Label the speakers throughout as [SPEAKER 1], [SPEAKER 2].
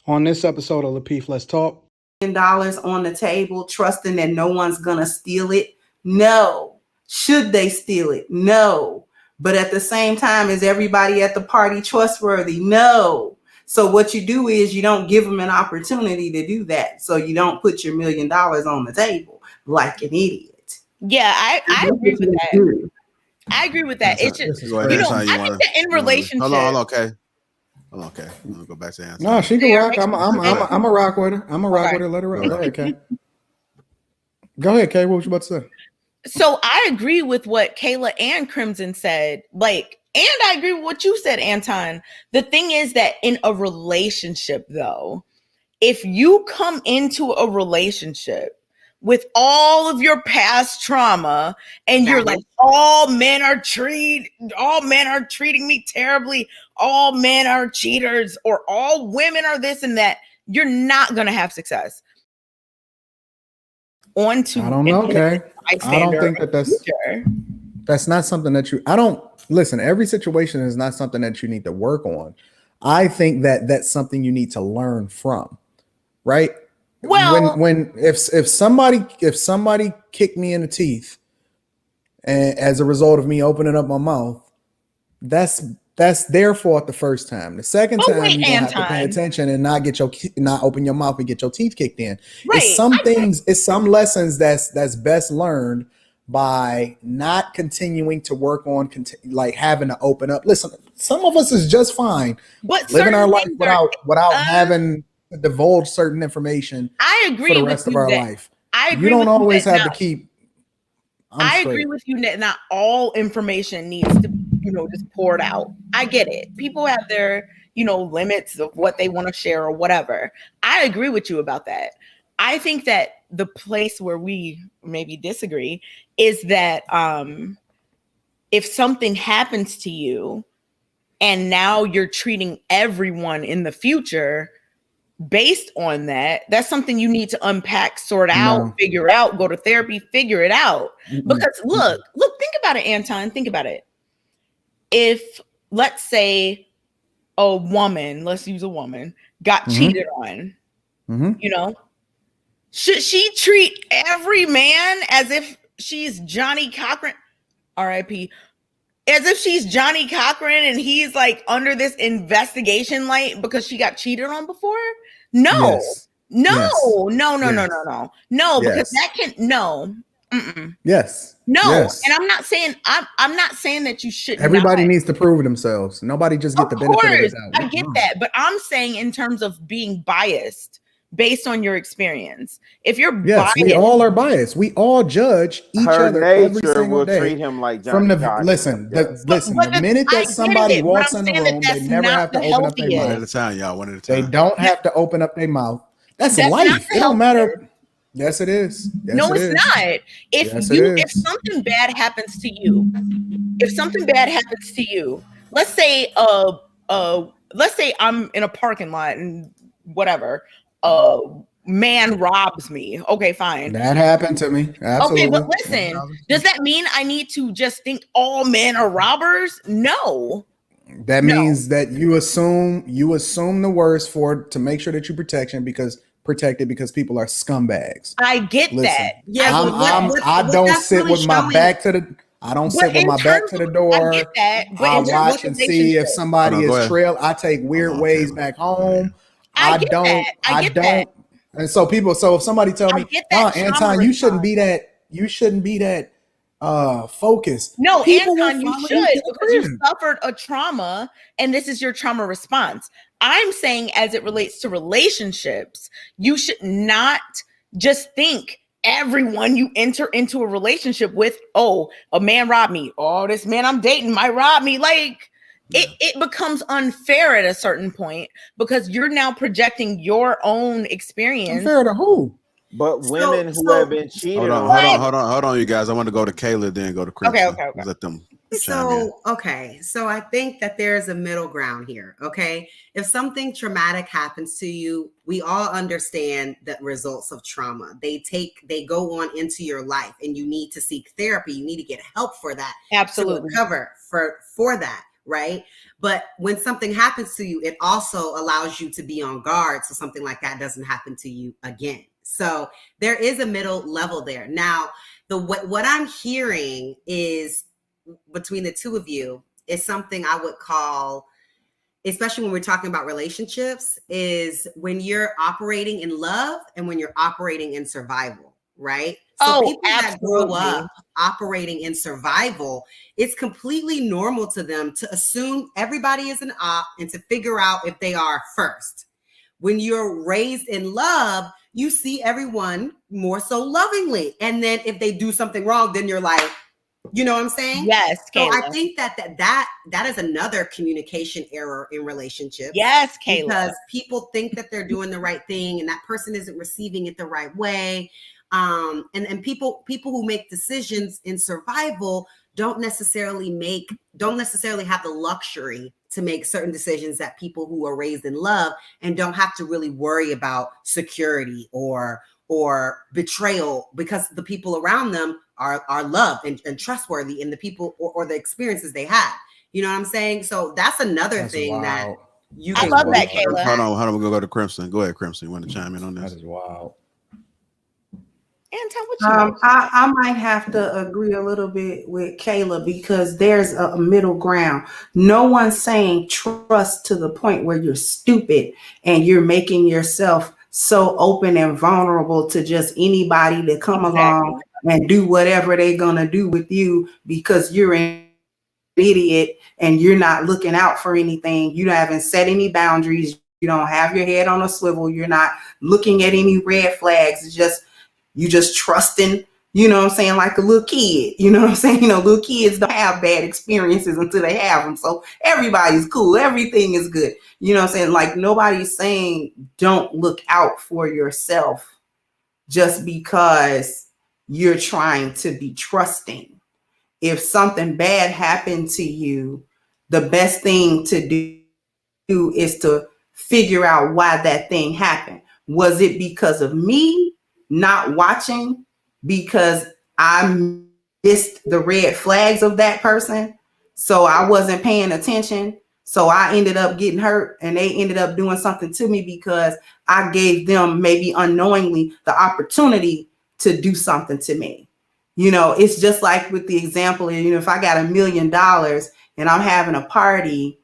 [SPEAKER 1] On this episode of Lapeef, Let's Talk.
[SPEAKER 2] $1 on the table, trusting that no one's gonna steal it? No. Should they steal it? No. But at the same time, is everybody at the party trustworthy? No. So what you do is you don't give them an opportunity to do that. So you don't put your $1 million on the table like an idiot.
[SPEAKER 3] Yeah, I agree with that. I agree with that. It's just, I think that in relationship.
[SPEAKER 4] Hold on, okay. I'm gonna go back to answer.
[SPEAKER 1] No, she can rock. I'm a rock with her. I'm a rock with her. Let her rock. Go ahead, Kay. Go ahead, Kay. What was you about to say?
[SPEAKER 3] So I agree with what Kayla and Crimson said. And I agree with what you said, Anton. The thing is that in a relationship, though, if you come into a relationship with all of your past trauma and you're like, all men are treating me terribly, all men are cheaters, or all women are this and that, you're not going to have success.
[SPEAKER 1] I don't know, okay. I don't think that's not something that listen, every situation is not something that you need to work on. I think that that's something you need to learn from, right? Well, if somebody kicked me in the teeth, and as a result of me opening up my mouth, that's their fault the first time. The second time, you have to pay attention and not open your mouth and get your teeth kicked in. Right. It's some lessons that's best learned by not continuing to work on like having to open up. Listen, some of us is just fine living our life without having to divulge certain information.
[SPEAKER 3] I agree
[SPEAKER 1] for the rest of our life. You don't always have to keep.
[SPEAKER 3] I agree with you that not all information needs to, just poured out. I get it. People have their, limits of what they want to share or whatever. I agree with you about that. I think that the place where we maybe disagree is that if something happens to you and now you're treating everyone in the future based on that, that's something you need to unpack, sort out, figure out, go to therapy, figure it out. Because look, think about it, Anton, think about it. If, let's say, let's use a woman, got cheated on, should she treat every man as if she's Johnny Cochran, RIP, as if she's Johnny Cochran and he's like under this investigation light because she got cheated on before? No,
[SPEAKER 1] yes.
[SPEAKER 3] No,
[SPEAKER 1] yes.
[SPEAKER 3] No, because that can, no. Mm-mm.
[SPEAKER 1] Yes.
[SPEAKER 3] No.
[SPEAKER 1] Yes.
[SPEAKER 3] And I'm not saying that you shouldn't.
[SPEAKER 1] Everybody needs to prove themselves. Nobody just get the benefit of it.
[SPEAKER 3] I get that. But I'm saying in terms of being biased based on your experience. If you're biased,
[SPEAKER 1] we all are biased. We all judge each other every single day.
[SPEAKER 5] Treat him like Johnny
[SPEAKER 1] listen, the minute that somebody walks in the room, they never have to open up their mouth.
[SPEAKER 4] One at a time, y'all. One at a time.
[SPEAKER 1] They don't have to open up their mouth. That's life. It don't matter. Yes, it is. Yes,
[SPEAKER 3] no, it's not. If something bad happens to you, let's say I'm in a parking lot and whatever, man robs me. Okay, fine.
[SPEAKER 1] That happened to me. Absolutely.
[SPEAKER 3] Okay, but listen, does that mean I need to just think all men are robbers? No.
[SPEAKER 1] That means that you assume the worst to make sure that you protected because people are scumbags.
[SPEAKER 3] I get that. Yeah,
[SPEAKER 1] I don't sit with my back to the door.
[SPEAKER 3] I get that.
[SPEAKER 1] I watch and see if somebody is trail. I take weird ways back home. I don't. And so if somebody tell me, Anton, you shouldn't be that focused.
[SPEAKER 3] No, Anton, you should, because you suffered a trauma and this is your trauma response. I'm saying as it relates to relationships, you should not just think everyone you enter into a relationship with, a man robbed me. Oh, this man I'm dating might rob me. Like it becomes unfair at a certain point because you're now projecting your own experience.
[SPEAKER 1] Unfair to who?
[SPEAKER 5] But women who have been cheated
[SPEAKER 4] hold on, you guys. I want to go to Kayla, then go to Chris.
[SPEAKER 3] Okay.
[SPEAKER 4] Let them.
[SPEAKER 6] So I think that there's a middle ground here. Okay. If something traumatic happens to you, we all understand the results of trauma. They go on into your life and you need to seek therapy. You need to get help for that.
[SPEAKER 3] Absolutely.
[SPEAKER 6] To recover for that. right? But when something happens to you, it also allows you to be on guard so something like that doesn't happen to you again. So there is a middle level there. Now, what I'm hearing is between the two of you is something I would call, especially when we're talking about relationships, is when you're operating in love and when you're operating in survival, right? So people that grow up operating in survival, it's completely normal to them to assume everybody is an op and to figure out if they are first. When you're raised in love, you see everyone more so lovingly. And then if they do something wrong, then you're like, you know what I'm saying?
[SPEAKER 3] Yes, Kayla.
[SPEAKER 6] So I think that is another communication error in relationships.
[SPEAKER 3] Yes, Kayla.
[SPEAKER 6] Because people think that they're doing the right thing and that person isn't receiving it the right way. And people who make decisions in survival don't necessarily have the luxury to make certain decisions that people who are raised in love and don't have to really worry about security or betrayal, because the people around them are loved and trustworthy in the people or the experiences they had. You know what I'm saying? So that's another thing that you can.
[SPEAKER 3] I love that, Kayla.
[SPEAKER 4] Hold on, we'll go to Crimson. Go ahead, Crimson. You want to chime in on this?
[SPEAKER 1] That is wild.
[SPEAKER 3] Anton, what you
[SPEAKER 2] I might have to agree a little bit with Kayla because there's a middle ground. No one's saying trust to the point where you're stupid and you're making yourself so open and vulnerable to just anybody to come along and do whatever they're gonna do with you because you're an idiot and you're not looking out for anything. You haven't set any boundaries. You don't have your head on a swivel. You're not looking at any red flags. It's just you just trusting, you know what I'm saying, like a little kid. You know what I'm saying? You know, little kids don't have bad experiences until they have them. So everybody's cool. Everything is good. You know what I'm saying? Like nobody's saying don't look out for yourself just because you're trying to be trusting. If something bad happened to you, the best thing to do is to figure out why that thing happened. Was it because of me not watching because I missed the red flags of that person? So I wasn't paying attention. So I ended up getting hurt and they ended up doing something to me because I gave them maybe unknowingly the opportunity to do something to me. You know, it's just like with the example, you know, if I got $1 million and I'm having a party,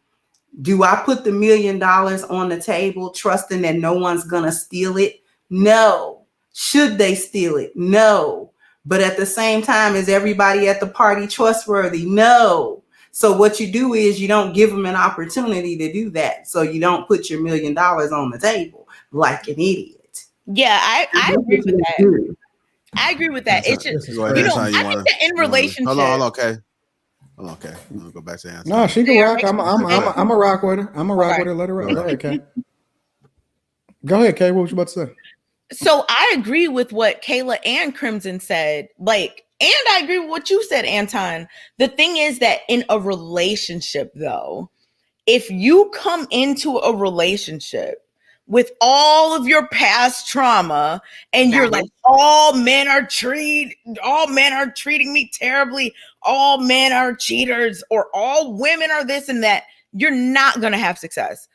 [SPEAKER 2] do I put the $1 million on the table trusting that no one's going to steal it? No. Should they steal it? No. But at the same time, is everybody at the party trustworthy? No. So what you do is you don't give them an opportunity to do that. So you don't put your $1 million on the table like an idiot.
[SPEAKER 3] Yeah, I agree with that. I agree with that. It's just, you know, I think that in relationships.
[SPEAKER 4] Hold on, okay. I'm gonna go back to answer.
[SPEAKER 1] No, she can rock. I'm a rock with her. I'm a rock with her. Let her rock. Go ahead, Kay. Go ahead, Kay. What was you about to say?
[SPEAKER 3] So I agree with what Kayla and Crimson said. Like, and I agree with what you said, Anton. The thing is that in a relationship, though, if you come into a relationship with all of your past trauma and you're like, all men are treating me terribly, all men are cheaters, or all women are this and that, you're not going to have success.